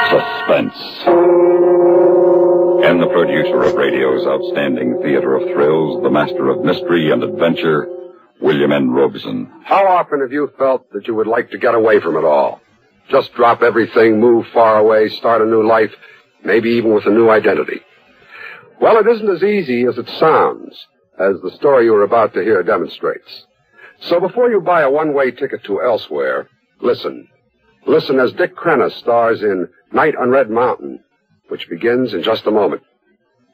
Suspense. And the producer of radio's outstanding theater of thrills, the master of mystery and adventure, William N. Robeson. How often have you felt that you would like to get away from it all? Just drop everything, move far away, start a new life, maybe even with a new identity. Well, it isn't as easy as it sounds, as the story you're about to hear demonstrates. So before you buy a one-way ticket to elsewhere, listen. Listen as Dick Crenna stars in Night on Red Mountain, which begins in just a moment.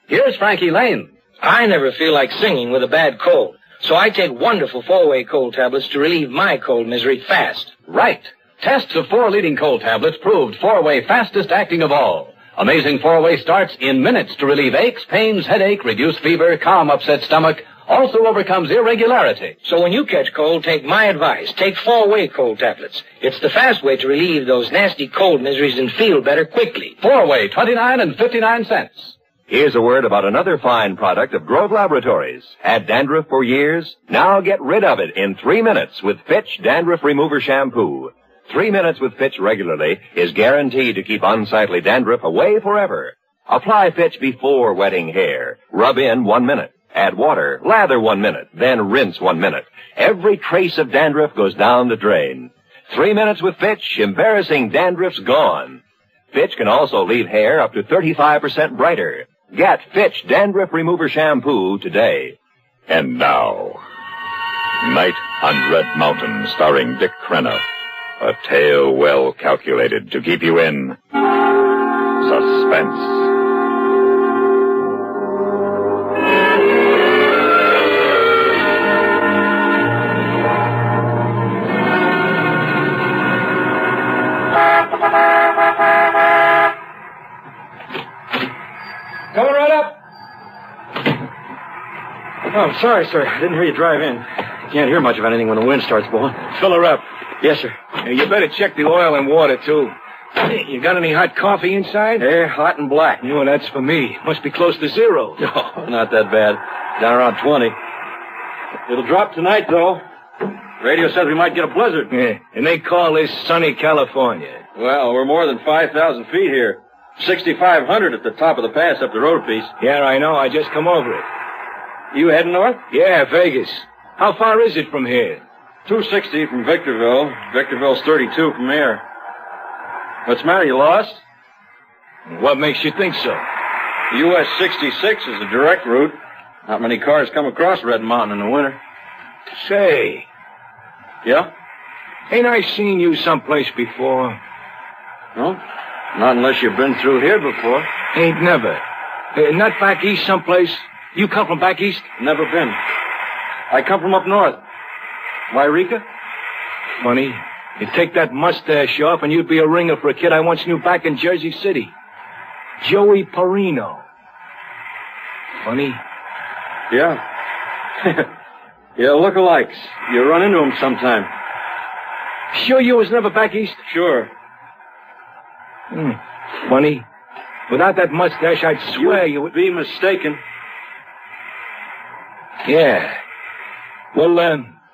Here's Frankie Lane. I never feel like singing with a bad cold, so I take wonderful four-way cold tablets to relieve my cold misery fast. Right. Tests of 4 leading cold tablets proved four-way fastest acting of all. Amazing four-way starts in minutes to relieve aches, pains, headache, reduce fever, calm upset stomach, also overcomes irregularity. So when you catch cold, take my advice. Take four-way cold tablets. It's the fast way to relieve those nasty cold miseries and feel better quickly. Four-way, 29 and 59 cents. Here's a word about another fine product of Grove Laboratories. Had dandruff for years? Now get rid of it in 3 minutes with Fitch Dandruff Remover Shampoo. 3 minutes with Fitch regularly is guaranteed to keep unsightly dandruff away forever. Apply Fitch before wetting hair. Rub in 1 minute. Add water, lather 1 minute, then rinse 1 minute. Every trace of dandruff goes down the drain. 3 minutes with Fitch, embarrassing dandruff's gone. Fitch can also leave hair up to 35% brighter. Get Fitch Dandruff Remover Shampoo today. And now, Night on Red Mountain, starring Dick Crenna. A tale well calculated to keep you in suspense. Coming right up. Oh, I'm sorry, sir. I didn't hear you drive in. Can't hear much of anything when the wind starts blowing. Fill her up. Yes, sir. You better check the oil and water, too. You got any hot coffee inside? Yeah, hot and black. No, that's for me. Must be close to zero. No, not that bad. Down around 20. It'll drop tonight, though. Radio says we might get a blizzard. Yeah, and they call this sunny California. Well, we're more than 5,000 feet here. 6,500 at the top of the pass up the road piece. Yeah, I know. I just come over it. You heading north? Yeah, Vegas. How far is it from here? 260 from Victorville. Victorville's 32 from here. What's the matter? You lost? What makes you think so? US 66 is a direct route. Not many cars come across Red Mountain in the winter. Say, Yeah? ain't I seen you someplace before? No? Not unless you've been through here before. Ain't never. Not back east someplace? You come from back east? Never been. I come from up north. Wairika? Funny. You take that mustache off and you'd be a ringer for a kid I once knew back in Jersey City. Joey Perino. Funny. Yeah. Yeah, lookalikes. You run into them sometime. Sure you was never back east? Sure. Funny. Without that mustache, I'd swear you would be mistaken. Yeah. Well,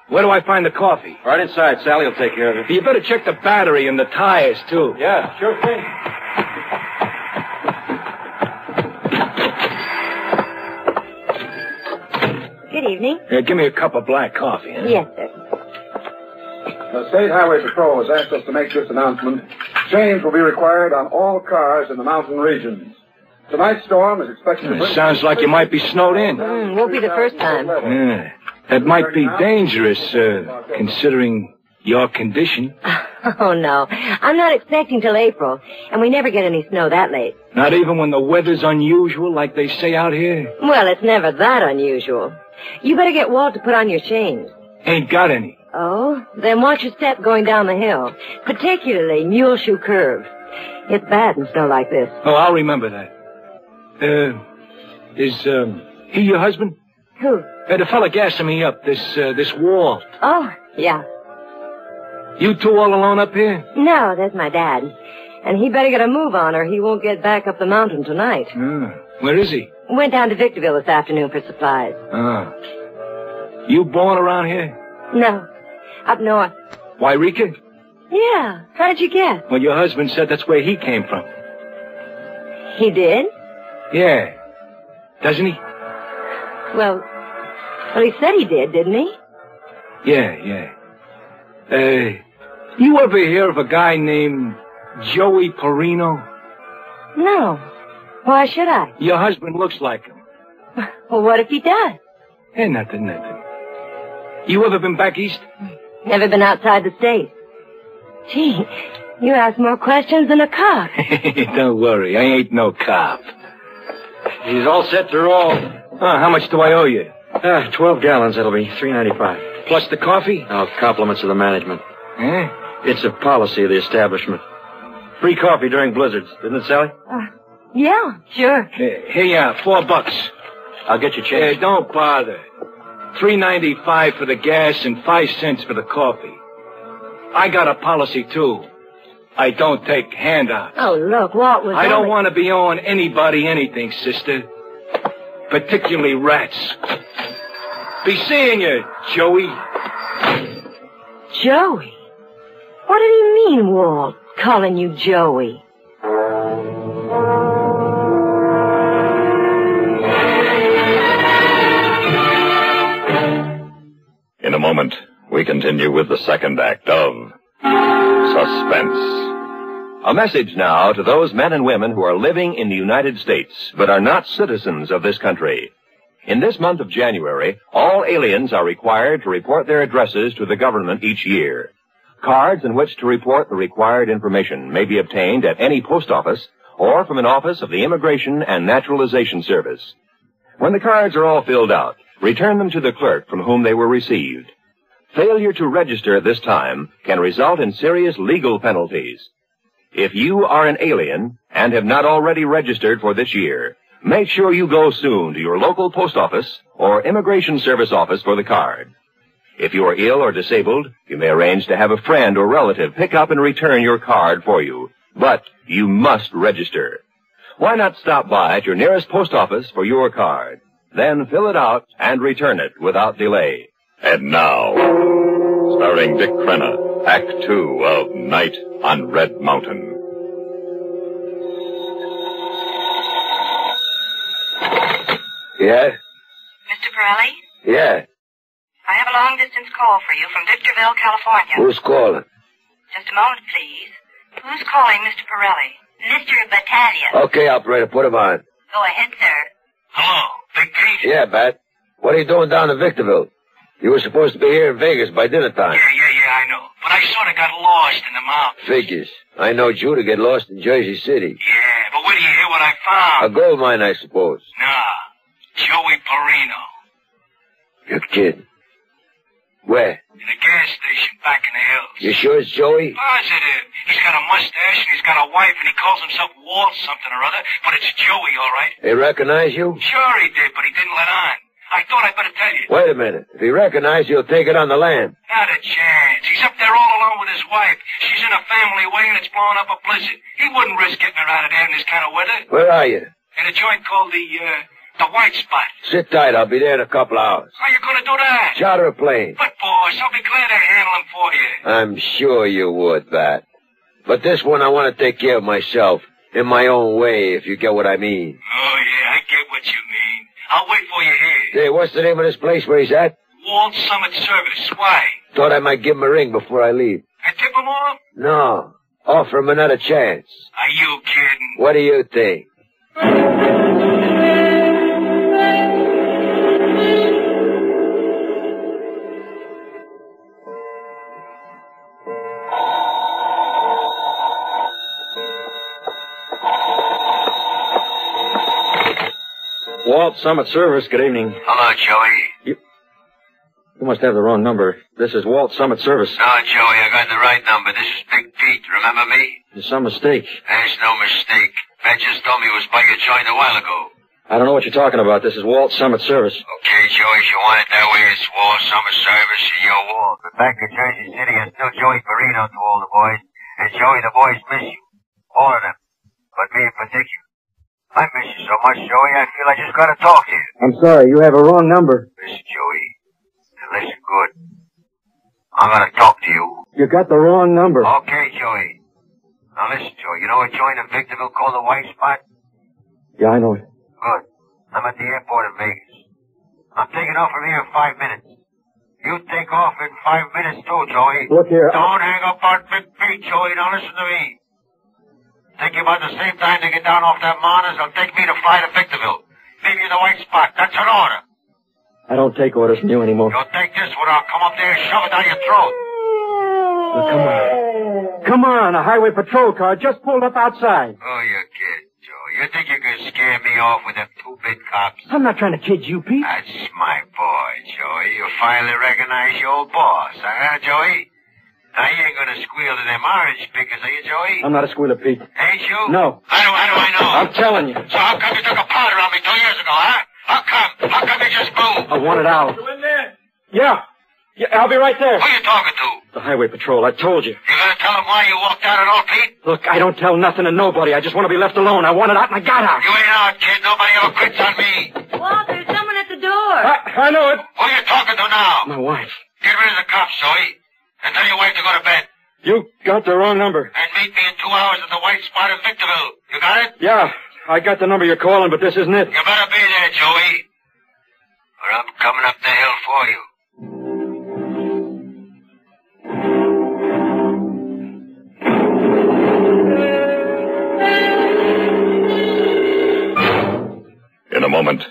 where do I find the coffee? Right inside. Sally will take care of it. You better check the battery and the tires, too. Yeah, sure thing. Good evening. Give me a cup of black coffee. Huh? Yes, sir. The State Highway Patrol has asked us to make this announcement. Change will be required on all cars in the mountain regions. Tonight's storm is expected to bring... Sounds like you might be snowed in. Won't be the first time. Yeah. That might be dangerous, considering your condition. Oh, no. I'm not expecting till April, and we never get any snow that late. Not even when the weather's unusual, like they say out here? Well, it's never that unusual. You better get Walt to put on your chains. Ain't got any. Oh? Then watch your step going down the hill, particularly Mule Shoe Curve. It's bad in snow like this. Oh, I'll remember that. Is he your husband? Who? The fella gassing me up, this Walt. Oh, yeah. You two all alone up here? No, that's my dad. And he better get a move on or he won't get back up the mountain tonight. Where is he? Went down to Victorville this afternoon for supplies. You born around here? No, up north. Wairika? Yeah. How did you guess? Well, your husband said that's where he came from. He did? Yeah. Doesn't he? Well, he said he did, didn't he? Yeah. You ever hear of a guy named Joey Perino? No. Why should I? Your husband looks like him. Well, what if he does? Nothing. You ever been back east? Never been outside the state. Gee, you ask more questions than a cop. Don't worry, I ain't no cop. He's all set to roll. How much do I owe you? 12 gallons, that'll be $3.95. Plus the coffee? Oh, compliments of the management. Eh? It's a policy of the establishment. Free coffee during blizzards, isn't it, Sally? Yeah, sure. Here you are, $4. I'll get you change. Don't bother. $3.95 for the gas and 5 cents for the coffee. I got a policy, too. I don't take handouts. Oh, look, Walt was... I don't want to be owing anybody anything, sister. Particularly rats. Be seeing you, Joey. Joey? What did he mean, Walt, calling you Joey? In a moment, we continue with the second act of Suspense. A message now to those men and women who are living in the United States but are not citizens of this country. In this month of January, all aliens are required to report their addresses to the government each year. Cards in which to report the required information may be obtained at any post office or from an office of the Immigration and Naturalization Service. When the cards are all filled out, return them to the clerk from whom they were received. Failure to register at this time can result in serious legal penalties. If you are an alien and have not already registered for this year, make sure you go soon to your local post office or Immigration Service office for the card. If you are ill or disabled, you may arrange to have a friend or relative pick up and return your card for you. But you must register. Why not stop by at your nearest post office for your card? Then fill it out and return it without delay. And now, starring Dick Crenna, Act 2 of Night on Red Mountain. Yeah? Mr. Pirelli? Yeah. I have a long-distance call for you from Victorville, California. Who's calling? Just a moment, please. Who's calling, Mr. Pirelli? Mr. Battalion. Okay, operator, put him on. Go ahead, sir. Hello, Big Pete? Yeah, Bat. What are you doing down in Victorville? You were supposed to be here in Vegas by dinner time. Yeah, I know. But I sort of got lost in the mountains. Figures. I know you to get lost in Jersey City. Yeah, but wait till you hear what I found. A gold mine, I suppose. Nah, Joey Perino. You're kidding. Where? In a gas station back in the hills. You sure it's Joey? Positive. He's got a mustache and he's got a wife and he calls himself Walt something or other, but it's Joey, all right. They recognize you? Sure he did, but he didn't let on. I thought I'd better tell you. Wait a minute. If he recognizes you, he'll take it on the land. Not a chance. He's up there all alone with his wife. She's in a family way and it's blowing up a blizzard. He wouldn't risk getting her out of there in this kind of weather. Where are you? In a joint called the White Spot. Sit tight. I'll be there in a couple hours. How you gonna do that? Charter a plane. But, boss, I'll be glad to handle him for you. I'm sure you would, Bat. But this one I want to take care of myself. In my own way, if you get what I mean. Oh, yeah, I get what you mean. I'll wait for you here. Hey, what's the name of this place where he's at? Walt Summit Service. Why? Thought I might give him a ring before I leave. And tip him off? No. Offer him another chance. Are you kidding? What do you think? Walt Summit Service, good evening. Hello, Joey. You must have the wrong number. This is Walt Summit Service. No, Joey, I got the right number. This is Big Pete. Remember me? There's some mistake. There's no mistake. Ben just told me he was by your joint a while ago. I don't know what you're talking about. This is Walt Summit Service. Okay, Joey, if you want it that way, it's Walt Summer Service and you're Walt. But back in Jersey City, I'm still Joey Perino to all the boys. And Joey, the boys miss you. All of them. But me in particular. I miss you so much, Joey, I feel I just gotta talk to you. I'm sorry, you have a wrong number. Listen, Joey. Listen good. I'm gonna talk to you. You got the wrong number. Okay, Joey. Now listen, Joey. You know a joint in Victorville called the White Spot? Yeah, I know it. Good. I'm at the airport in Vegas. I'm taking off from here in 5 minutes. You take off in 5 minutes too, Joey. Look here. Don't hang up on Big Pete, Joey. Now listen to me. Take you about the same time to get down off that mountain as it'll take me to fly to Victorville. Leave you in the White Spot. That's an order. I don't take orders from you anymore. You'll take this one. I'll come up there and shove it down your throat. Well, come on. Come on. A highway patrol car just pulled up outside. Oh, you kid, Joe. You think you can scare me off with them 2 big cops? I'm not trying to kid you, Pete. That's my boy, Joey. You finally recognize your old boss, huh, Joey? Now, you ain't gonna squeal to them orange pickers, are you, Joey? I'm not a squealer, Pete. Ain't you? No. How do I know? I'm telling you. So how come you took a powder on me 2 years ago, huh? How come you just moved? I want it out. You in there? Yeah, I'll be right there. Who you talking to? The highway patrol, I told you. You gonna tell them why you walked out at all, Pete? Look, I don't tell nothing to nobody. I just want to be left alone. I want it out and I got out. You ain't out, kid. Nobody ever quits on me. Walt, there's someone at the door. I know it. Who you talking to now? My wife. Get rid of the cops, Zoe. And tell your wife to go to bed. You got the wrong number. And meet me in 2 hours at the White Spot in Victorville. You got it? Yeah, I got the number you're calling, but this isn't it. You better be there, Joey. Or I'm coming up the hill for you. In a moment,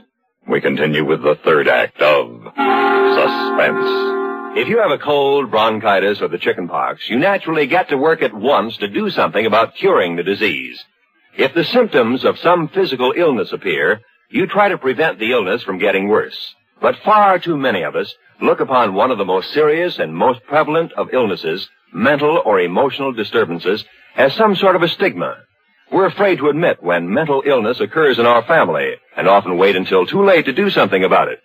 we continue with the third act of Suspense. If you have a cold, bronchitis, or the chickenpox, you naturally get to work at once to do something about curing the disease. If the symptoms of some physical illness appear, you try to prevent the illness from getting worse. But far too many of us look upon one of the most serious and most prevalent of illnesses, mental or emotional disturbances, as some sort of a stigma. We're afraid to admit when mental illness occurs in our family and often wait until too late to do something about it.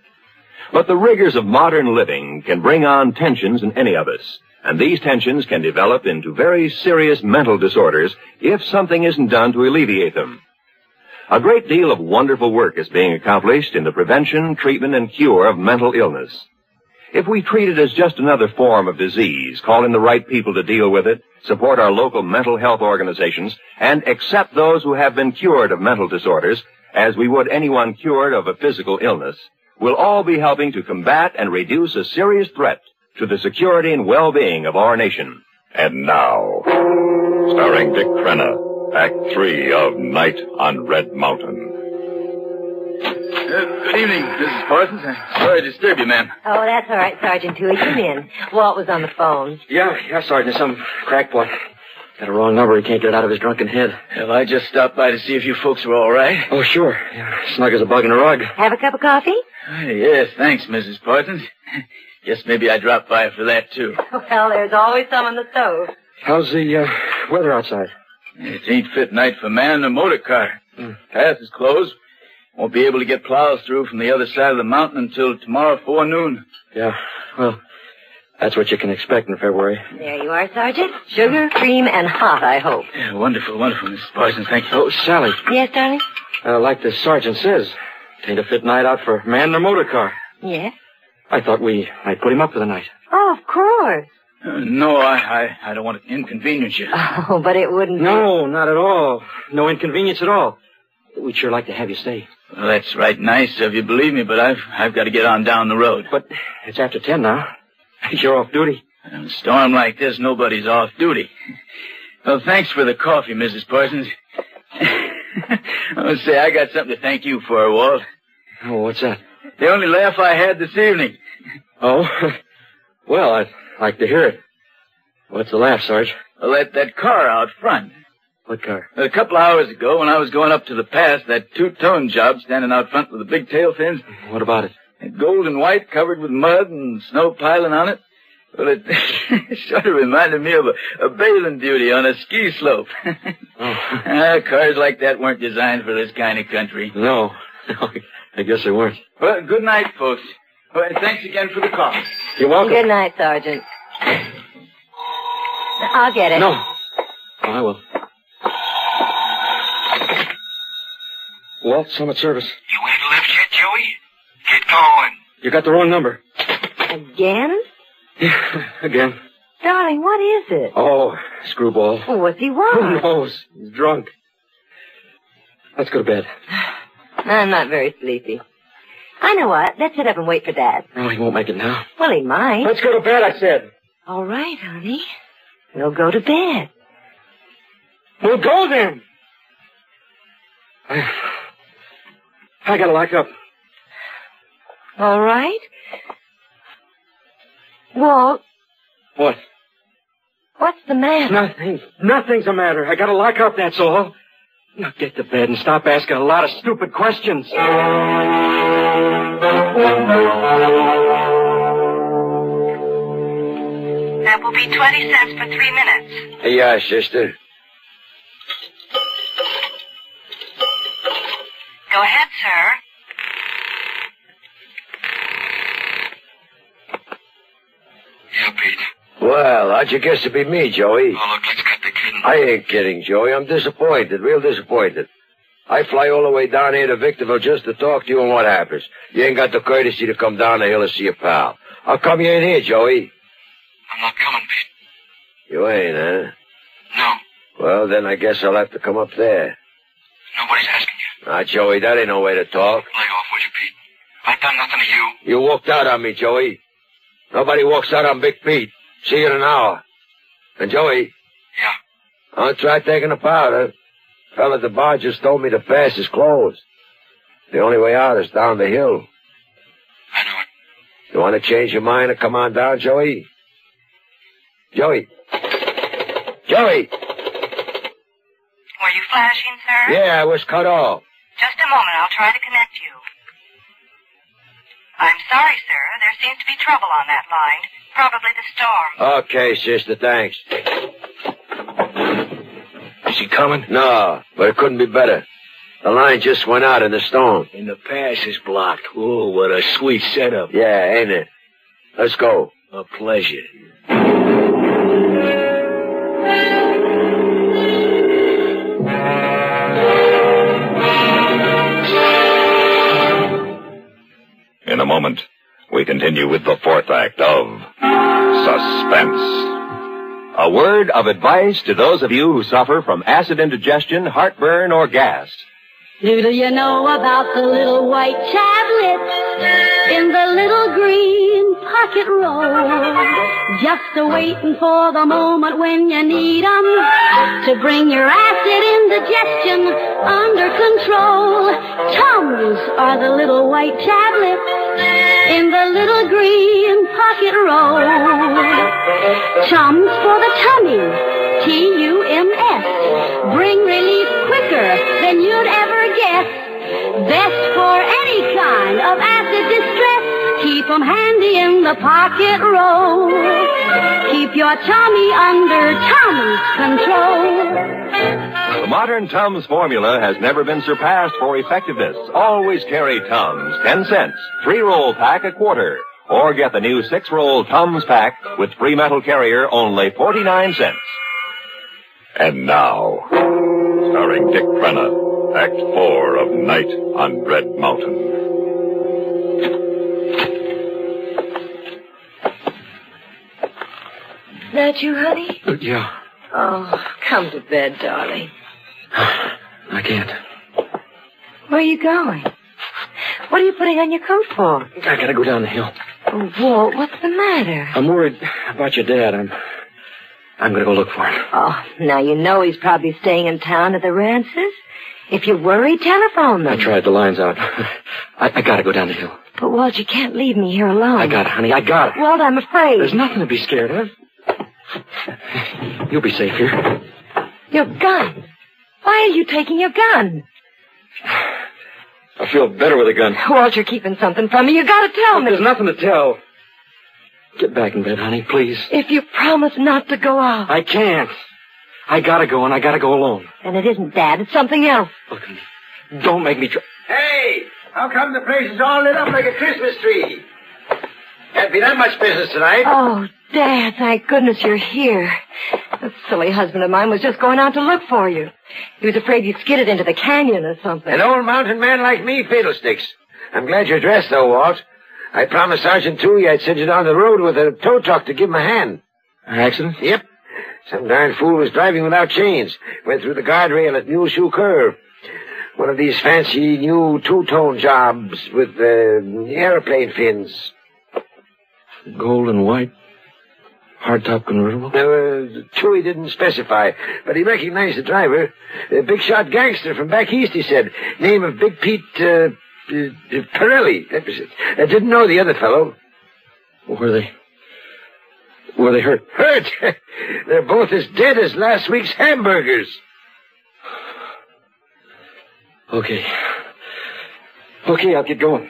But the rigors of modern living can bring on tensions in any of us, and these tensions can develop into very serious mental disorders if something isn't done to alleviate them. A great deal of wonderful work is being accomplished in the prevention, treatment, and cure of mental illness. If we treat it as just another form of disease, call in the right people to deal with it, support our local mental health organizations, and accept those who have been cured of mental disorders as we would anyone cured of a physical illness, we'll all be helping to combat and reduce a serious threat to the security and well-being of our nation. And now, starring Dick Crenna, Act 3 of Night on Red Mountain. Good evening, Mrs. Parsons. Sorry to disturb you, ma'am. Oh, that's all right, Sergeant Toohey. Come in. Walt was on the phone. Yeah, Sergeant. Some crackpot. Got a wrong number. He can't get it out of his drunken head. Well, I just stopped by to see if you folks were all right. Oh, sure. Yeah, snug as a bug in a rug. Have a cup of coffee? Yes, thanks, Mrs. Parsons. Guess maybe I dropped by for that, too. Well, there's always some on the stove. How's the weather outside? It ain't fit night for man or motor car. Path is closed. Won't be able to get plows through from the other side of the mountain until tomorrow forenoon. Yeah, well, that's what you can expect in February. There you are, Sergeant. Sugar, cream, and hot, I hope. Yeah, wonderful, Mrs. Parsons. Thank you. Oh, Sally. Yes, darling? Like the sergeant says, it ain't a fit night out for man nor motor car. Yes? I thought we might put him up for the night. Oh, of course. No, I don't want to inconvenience you. Oh, but it wouldn't be... No, not at all. No inconvenience at all. We'd sure like to have you stay. Well, that's right nice of you, believe me, but I've got to get on down the road. But it's after 10 now. You're off duty. In a storm like this, nobody's off duty. Well, thanks for the coffee, Mrs. Parsons. I'll say I got something to thank you for, Walt. Oh, what's that? The only laugh I had this evening. Oh? Well, I'd like to hear it. What's the laugh, Sarge? Well, that car out front. What car? A couple of hours ago, when I was going up to the pass, that two-tone job standing out front with the big tail fins. What about it? Gold and white, covered with mud and snow piling on it. Well, it sort of reminded me of a bathing duty on a ski slope. Cars like that weren't designed for this kind of country. No, I guess they weren't. Well, good night, folks. Well, thanks again for the call. You're welcome. Good night, Sergeant. I'll get it. No. I will. Walt, Summit Service. You ain't left yet, Joey? Get going. You got the wrong number. Again? Yeah, again. Darling, what is it? Oh, screwball. Oh, what's he Who want? knows? He's drunk. Let's go to bed. I'm not very sleepy. I know what. Let's sit up and wait for Dad. Oh, he won't make it now. Well, he might. Let's go to bed, I said. All right, honey. We'll go to bed. We'll go then. I gotta lock up. All right. Walt. What? What's the matter? Nothing. Nothing's the matter. I gotta lock up, that's all. Now get to bed and stop asking a lot of stupid questions. That will be 20 cents for 3 minutes. Yeah, sister. Go ahead, sir. Yeah, Pete. Well, how'd you guess it'd be me, Joey? Oh, look, let's cut the kidding. I ain't kidding, Joey. I'm disappointed, real disappointed. I fly all the way down here to Victorville just to talk to you, and what happens? You ain't got the courtesy to come down the hill to see your pal. How come you ain't here, Joey? I'm not coming, Pete. You ain't, huh? No. Well, then I guess I'll have to come up there. Nobody's asking you. Ah, Joey, that ain't no way to talk. Lay off, will you, Pete? I've done nothing to you. You walked out on me, Joey. Nobody walks out on Big Pete. See you in an hour. And Joey. Yeah? Don't try taking a powder. Fella at the bar just told me the pass is closed. The only way out is down the hill. I know it. You want to change your mind and come on down, Joey? Joey. Joey! Were you flashing, sir? Yeah, I was cut off. Just a moment. I'll try to connect you. I'm sorry, sir. There seems to be trouble on that line. Probably the storm. Okay, sister, thanks. Is he coming? No, but it couldn't be better. The line just went out in the storm. And the pass is blocked. Oh, what a sweet setup. Yeah, ain't it? Let's go. A pleasure. In a moment, we continue with the fourth act of Suspense. A word of advice to those of you who suffer from acid indigestion, heartburn, or gas. Little you know about the little white tablets in the little green pocket roll. Just a-waiting for the moment when you need 'em to bring your acid indigestion under control. Tums are the little white tablets in the little green pocket roll. Tums for the tummy, T-U-M-S. Bring relief quicker than you'd ever guess. Best for any kind of acid distress. Keep 'em handy in the pocket roll. Keep your tummy under Tums control. The modern Tums formula has never been surpassed for effectiveness. Always carry Tums, 10 cents, 3-roll pack a quarter. Or get the new 6-roll Tums pack with free metal carrier, only 49 cents. And now, starring Dick Crenna, Act 4 of Night on Red Mountain. That you, honey? Yeah. Oh, come to bed, darling. I can't. Where are you going? What are you putting on your coat for? I gotta go down the hill. Oh, Walt, what's the matter? I'm worried about your dad. I'm gonna go look for him. Oh, now you know he's probably staying in town at the Rances. If you're worried, telephone them. I tried the lines out. I gotta go down the hill. But, Walt, you can't leave me here alone. I got it, honey. I got it. Walt, I'm afraid. There's nothing to be scared of. You'll be safe here. Your gun. Why are you taking your gun? I feel better with a gun. Walt, you're keeping something from me. You gotta tell me. There's nothing to tell. Get back in bed, honey, please. If you promise not to go out. I can't. I gotta go, and I gotta go alone. And it isn't Dad. It's something else. Look, don't make me try. Hey, how come the place is all lit up like a Christmas tree? Can't be that much business tonight. Oh, Dad, thank goodness you're here. That silly husband of mine was just going out to look for you. He was afraid you'd skidded into the canyon or something. An old mountain man like me, fiddlesticks. I'm glad you're dressed, though, Walt. I promised Sergeant Toohey I'd send you down the road with a tow truck to give him a hand. Accident? Yep. Some darn fool was driving without chains. Went through the guardrail at Mule Shoe Curve. One of these fancy new two-tone jobs with airplane fins. Gold and white. Hardtop convertible? Chewy didn't specify, but he recognized the driver. A big-shot gangster from back east, he said. Name of Big Pete Pirelli. That was it. I didn't know the other fellow. Were they hurt? Hurt? They're both as dead as last week's hamburgers. Okay, I'll get going.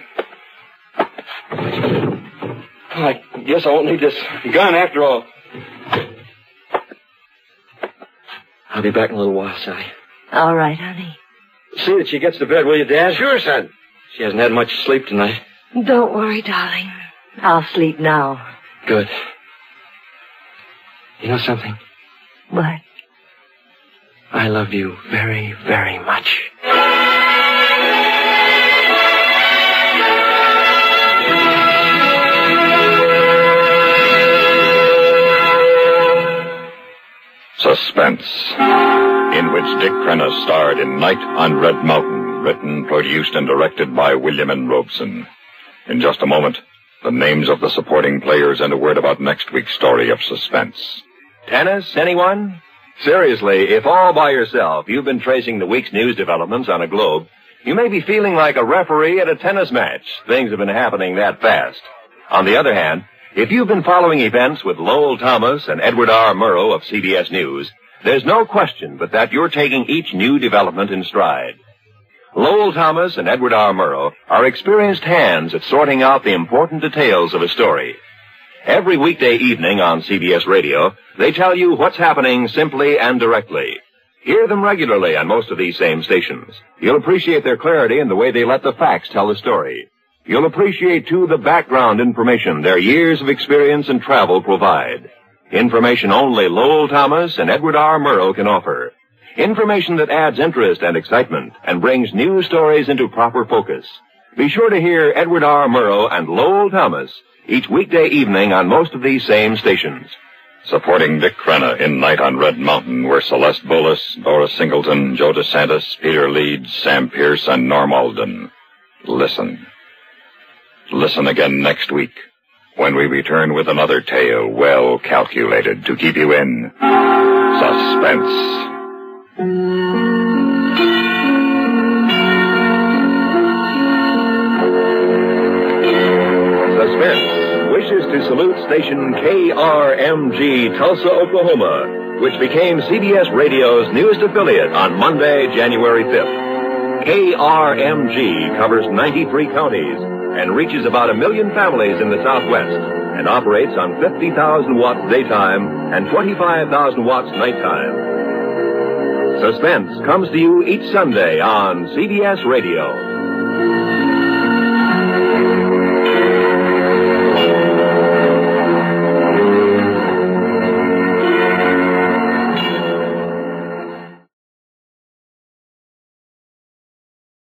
I guess I won't need this gun after all. I'll be back in a little while, Sally. All right, honey. See that she gets to bed, will you, Dad? Sure, son. She hasn't had much sleep tonight. Don't worry, darling. I'll sleep now. Good. You know something? What? I love you very, very much. Suspense, in which Dick Crenna starred in Night on Red Mountain, written, produced, and directed by William N. Robeson. In just a moment, the names of the supporting players and a word about next week's story of Suspense. Tennis, anyone? Seriously, if all by yourself you've been tracing the week's news developments on a globe, you may be feeling like a referee at a tennis match. Things have been happening that fast. On the other hand, if you've been following events with Lowell Thomas and Edward R. Murrow of CBS News, there's no question but that you're taking each new development in stride. Lowell Thomas and Edward R. Murrow are experienced hands at sorting out the important details of a story. Every weekday evening on CBS Radio, they tell you what's happening simply and directly. Hear them regularly on most of these same stations. You'll appreciate their clarity in the way they let the facts tell the story. You'll appreciate, too, the background information their years of experience and travel provide. Information only Lowell Thomas and Edward R. Murrow can offer. Information that adds interest and excitement and brings news stories into proper focus. Be sure to hear Edward R. Murrow and Lowell Thomas each weekday evening on most of these same stations. Supporting Dick Crenna in Night on Red Mountain were Celeste Bullis, Doris Singleton, Joe DeSantis, Peter Leeds, Sam Pierce, and Norm Alden. Listen. Listen again next week when we return with another tale well calculated to keep you in suspense. Suspense wishes to salute station KRMG Tulsa, Oklahoma, which became CBS Radio's newest affiliate on Monday, January 5th. KRMG covers 93 counties and reaches about 1 million families in the Southwest and operates on 50,000 watts daytime and 25,000 watts nighttime. Suspense comes to you each Sunday on CBS Radio.